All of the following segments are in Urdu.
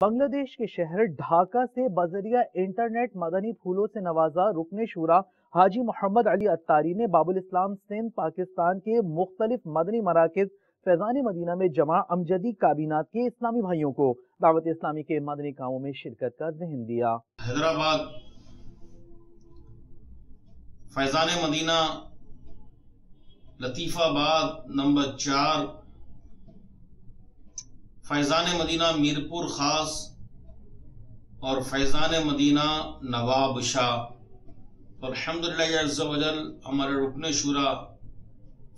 بنگلہ دیش کے شہر ڈھاکہ سے بذریعہ انٹرنیٹ مدنی پھولوں سے نوازا رکن شورا حاجی محمد علی اتاری نے باب الاسلام سندھ پاکستان کے مختلف مدنی مراکز فیضان مدینہ میں جمع امجدی کابینات کے اسلامی بھائیوں کو دعوت اسلامی کے مدنی کاموں میں شرکت کا ذہن دیا۔ حیدرآباد فیضان مدینہ لطیف آباد نمبر 4 فیضان مدینہ میرپور خاص اور فیضان مدینہ نواب شاہ، اور الحمدللہ عز و جل ہمارے رکن شورا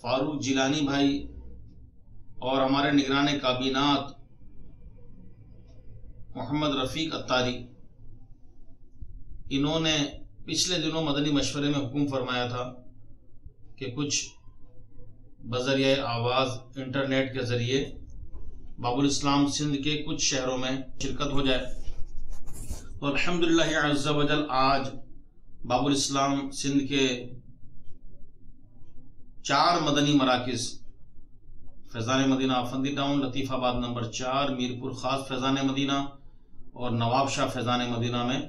فاروق جیلانی بھائی اور ہمارے نگران کابینات محمد رفیق اتاری، انہوں نے پچھلے دنوں مدنی مشورے میں حکم فرمایا تھا کہ کچھ بذریعہ آواز انٹرنیٹ کے ذریعے باب الاسلام سندھ کے کچھ شہروں میں شرکت ہو جائے، اور الحمدللہ عز و جل آج باب الاسلام سندھ کے 4 مدنی مراکز فیضان مدینہ آفندی ٹاؤن لطیف آباد نمبر 4 میرپور خاص فیضان مدینہ اور نواب شاہ فیضان مدینہ میں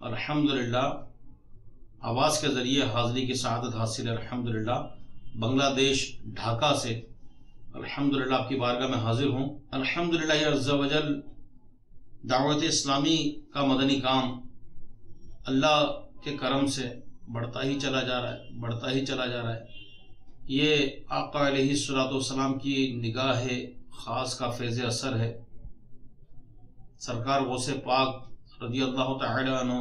الحمدللہ آواز کے ذریعے حاضری کی سعادت حاصل ہے۔ الحمدللہ بنگلہ دیش ڈھاکہ سے الحمدللہ آپ کی بارگاہ میں حاضر ہوں۔ الحمدللہ عز و جل دعوت اسلامی کا مدنی کام اللہ کے کرم سے بڑھتا ہی چلا جا رہا ہے، بڑھتا ہی چلا جا رہا ہے۔ یہ آقا علیہ الصلوۃ والسلام کی نگاہ خاص کا فیض اثر ہے۔ سرکار غوث پاک رضی اللہ تعالی عنہ،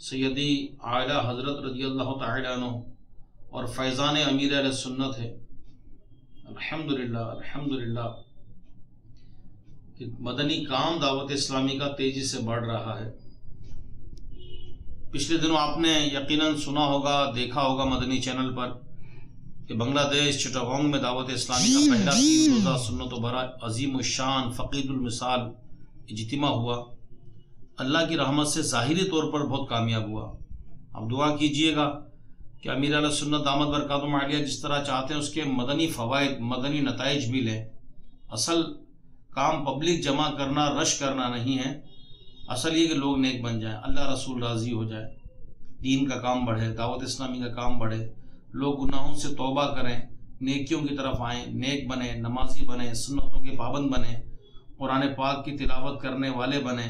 سیدی اعلی حضرت رضی اللہ تعالی عنہ اور فیضان امیر علیہ سنت ہے۔ الحمدللہ الحمدللہ کہ مدنی کام دعوت اسلامی کا تیزی سے بڑھ رہا ہے۔ پچھلے دنوں آپ نے یقیناً سنا ہوگا، دیکھا ہوگا مدنی چینل پر کہ بنگلہ دیش چٹاگانگ میں دعوت اسلامی کا پہلا 3 روزہ سنت و برا عظیم الشان فقید المثال اجتماع ہوا۔ اللہ کی رحمت سے ظاہری طور پر بہت کامیاب ہوا۔ اب دعا کیجئے گا کہ امیر علیہ سنت دامت برکاتہم عالیہ جس طرح چاہتے ہیں اس کے مدنی فوائد، مدنی نتائج بھی لیں۔ اصل کام پبلک جمع کرنا، رش کرنا نہیں ہے، اصل یہ کہ لوگ نیک بن جائیں، اللہ رسول راضی ہو جائے، دین کا کام بڑھے، دعوت اسلامی کا کام بڑھے، لوگ گناہوں سے توبہ کریں، نیکیوں کی طرف آئیں، نیک بنیں، نمازی بنیں، سنتوں کے پابند بنیں، قرآن پاک کی تلاوت کرنے والے بنیں۔